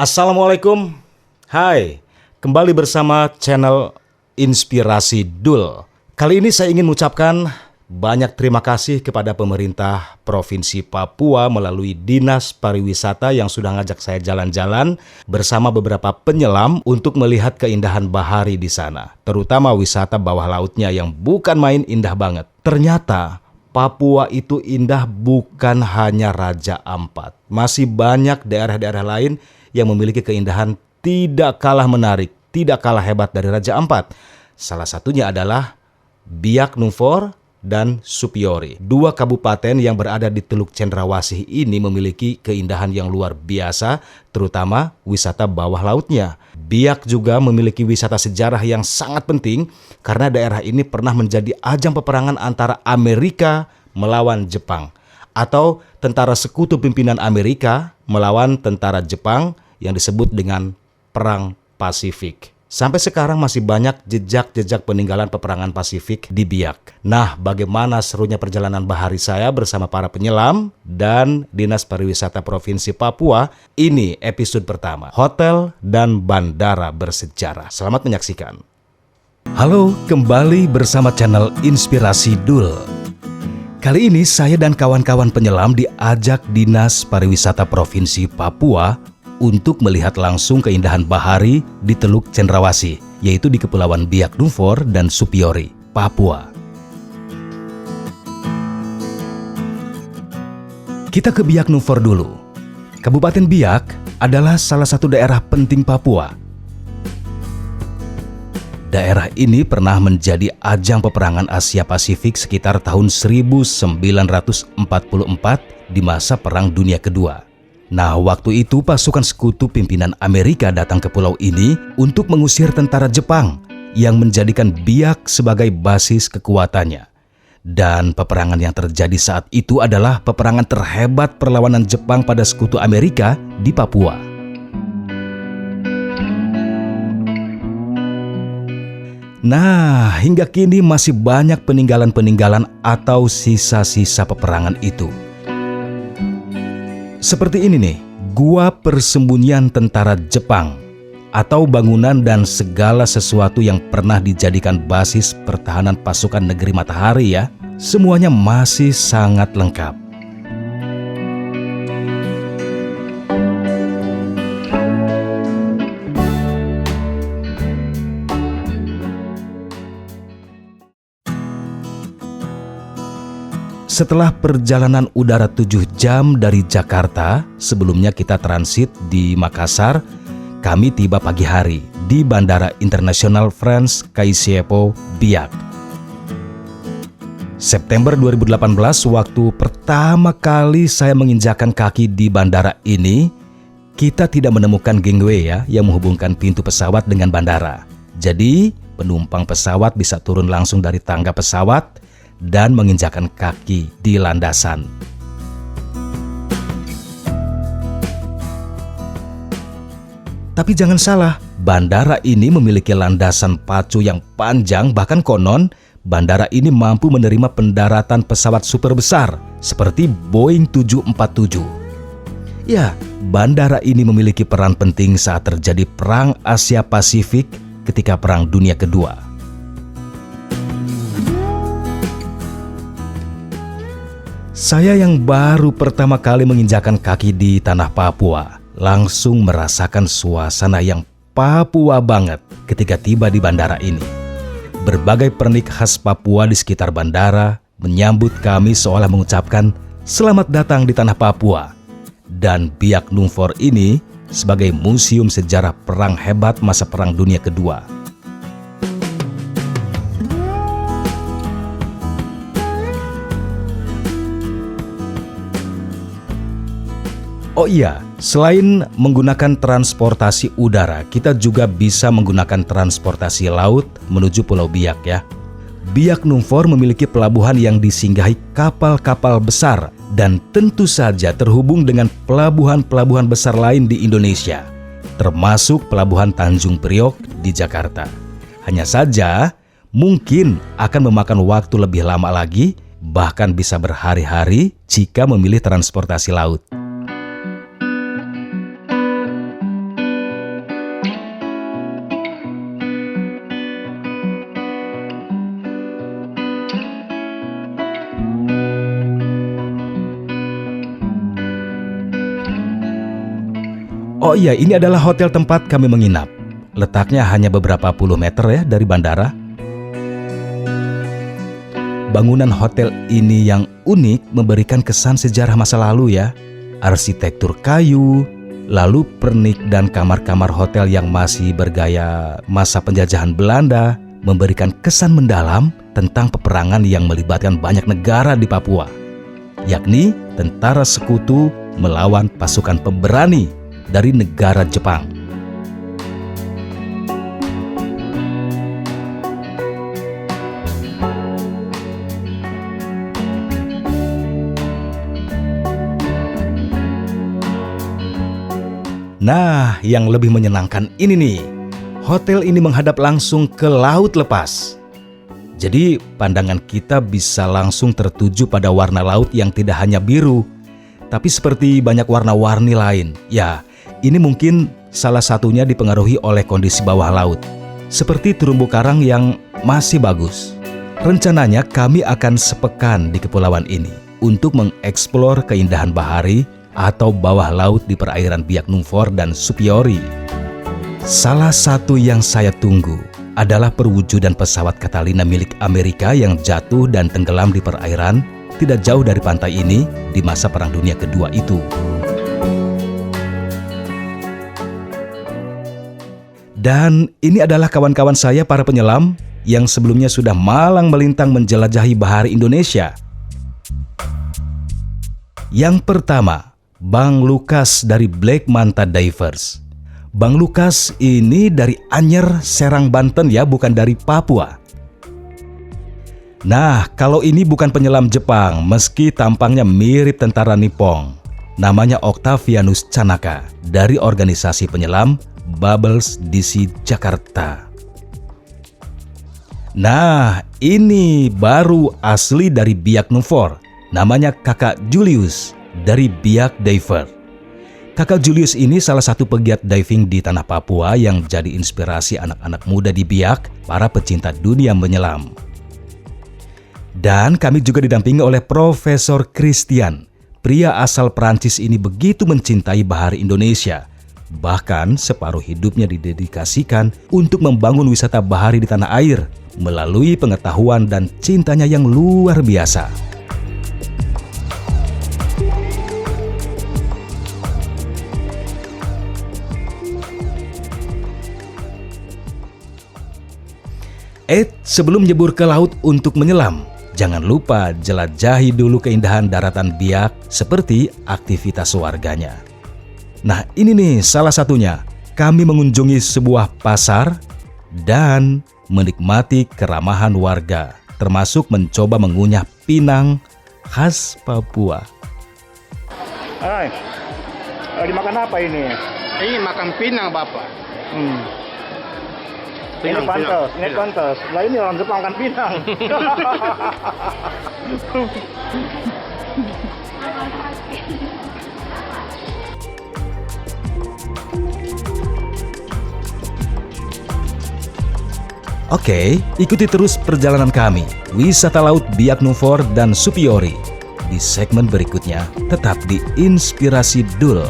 Assalamualaikum. Hai, kembali bersama channel Inspirasi Dul. Kali ini saya ingin mengucapkan banyak terima kasih kepada pemerintah Provinsi Papua melalui Dinas Pariwisata yang sudah ngajak saya jalan-jalan bersama beberapa penyelam untuk melihat keindahan bahari di sana, terutama wisata bawah lautnya yang bukan main indah banget. Ternyata Papua itu indah bukan hanya Raja Ampat. Masih banyak daerah-daerah lain yang memiliki keindahan tidak kalah menarik, tidak kalah hebat dari Raja Ampat. Salah satunya adalah Biak Numfor dan Supiori. Dua kabupaten yang berada di Teluk Cendrawasih ini memiliki keindahan yang luar biasa, terutama wisata bawah lautnya. Biak juga memiliki wisata sejarah yang sangat penting karena daerah ini pernah menjadi ajang peperangan antara Amerika melawan Jepang, atau tentara sekutu pimpinan Amerika melawan tentara Jepang yang disebut dengan Perang Pasifik. Sampai sekarang masih banyak jejak-jejak peninggalan peperangan Pasifik di Biak. Nah, bagaimana serunya perjalanan bahari saya bersama para penyelam dan Dinas Pariwisata Provinsi Papua? Ini episode pertama, Hotel dan Bandara Bersejarah. Selamat menyaksikan. Halo, kembali bersama channel Inspirasi Dul. Kali ini saya dan kawan-kawan penyelam diajak Dinas Pariwisata Provinsi Papua untuk melihat langsung keindahan bahari di Teluk Cendrawasih, yaitu di Kepulauan Biak Numfor dan Supiori, Papua. Kita ke Biak Numfor dulu. Kabupaten Biak adalah salah satu daerah penting Papua. Daerah ini pernah menjadi ajang peperangan Asia Pasifik sekitar tahun 1944 di masa Perang Dunia Kedua. Nah, waktu itu pasukan sekutu pimpinan Amerika datang ke pulau ini untuk mengusir tentara Jepang yang menjadikan Biak sebagai basis kekuatannya. Dan peperangan yang terjadi saat itu adalah peperangan terhebat perlawanan Jepang pada sekutu Amerika di Papua. Nah, hingga kini masih banyak peninggalan-peninggalan atau sisa-sisa peperangan itu. Seperti ini nih, Gua Persembunyian Tentara Jepang, atau bangunan dan segala sesuatu yang pernah dijadikan basis pertahanan pasukan negeri matahari ya. Semuanya masih sangat lengkap. Setelah perjalanan udara 7 jam dari Jakarta, sebelumnya kita transit di Makassar, kami tiba pagi hari di Bandara Internasional Frans Kaisiepo, Biak. September 2018, waktu pertama kali saya menginjakkan kaki di bandara ini, kita tidak menemukan gangway yang menghubungkan pintu pesawat dengan bandara. Jadi, penumpang pesawat bisa turun langsung dari tangga pesawat dan menginjakkan kaki di landasan. Tapi jangan salah, bandara ini memiliki landasan pacu yang panjang, bahkan konon bandara ini mampu menerima pendaratan pesawat super besar seperti Boeing 747. Ya, bandara ini memiliki peran penting saat terjadi Perang Asia Pasifik ketika Perang Dunia Kedua. Saya yang baru pertama kali menginjakkan kaki di tanah Papua langsung merasakan suasana yang Papua banget ketika tiba di bandara ini. Berbagai pernik khas Papua di sekitar bandara menyambut kami seolah mengucapkan selamat datang di tanah Papua. Dan Biak Numfor ini sebagai museum sejarah perang hebat masa Perang Dunia Kedua. Oh iya, selain menggunakan transportasi udara, kita juga bisa menggunakan transportasi laut menuju Pulau Biak ya. Biak Numfor memiliki pelabuhan yang disinggahi kapal-kapal besar dan tentu saja terhubung dengan pelabuhan-pelabuhan besar lain di Indonesia, termasuk Pelabuhan Tanjung Priok di Jakarta. Hanya saja, mungkin akan memakan waktu lebih lama lagi, bahkan bisa berhari-hari jika memilih transportasi laut. Oh iya, ini adalah hotel tempat kami menginap. Letaknya hanya beberapa puluh meter ya dari bandara. Bangunan hotel ini yang unik memberikan kesan sejarah masa lalu ya. Arsitektur kayu, lalu pernik dan kamar-kamar hotel yang masih bergaya masa penjajahan Belanda memberikan kesan mendalam tentang peperangan yang melibatkan banyak negara di Papua, yakni tentara sekutu melawan pasukan pemberani dari negara Jepang. Nah, yang lebih menyenangkan ini nih, hotel ini menghadap langsung ke laut lepas. Jadi pandangan kita bisa langsung tertuju pada warna laut yang tidak hanya biru, tapi seperti banyak warna-warni lain. Ya, ini mungkin salah satunya dipengaruhi oleh kondisi bawah laut, seperti terumbu karang yang masih bagus. Rencananya kami akan sepekan di kepulauan ini untuk mengeksplor keindahan bahari atau bawah laut di perairan Biak Numfor dan Supiori. Salah satu yang saya tunggu adalah perwujudan pesawat Catalina milik Amerika yang jatuh dan tenggelam di perairan tidak jauh dari pantai ini di masa Perang Dunia Kedua itu. Dan ini adalah kawan-kawan saya para penyelam yang sebelumnya sudah malang melintang menjelajahi bahari Indonesia. Yang pertama, Bang Lukas dari Black Manta Divers. Bang Lukas ini dari Anyer, Serang, Banten ya, bukan dari Papua. Nah, kalau ini bukan penyelam Jepang, meski tampangnya mirip tentara Nippon. Namanya Octavianus Canaka dari organisasi penyelam Bubbles DC Jakarta. Nah, ini baru asli dari Biak Numfor. Namanya Kakak Julius dari Biak Diver. Kakak Julius ini salah satu pegiat diving di tanah Papua yang jadi inspirasi anak-anak muda di Biak, para pecinta dunia menyelam. Dan kami juga didampingi oleh Profesor Christian. Pria asal Prancis ini begitu mencintai bahari Indonesia. Bahkan separuh hidupnya didedikasikan untuk membangun wisata bahari di tanah air melalui pengetahuan dan cintanya yang luar biasa. Sebelum nyebur ke laut untuk menyelam, jangan lupa jelajahi dulu keindahan daratan Biak seperti aktivitas warganya. Nah, ini nih salah satunya. Kami mengunjungi sebuah pasar dan menikmati keramahan warga, termasuk mencoba mengunyah pinang khas Papua. Hai, dimakan apa ini? Ini makan pinang, Bapak. Ini pantas, ini pantas. Lah ini orang Jepang kan pinang. Oke, ikuti terus perjalanan kami, wisata laut Biak Numfor dan Supiori. Di segmen berikutnya, tetap di Inspirasi Dul.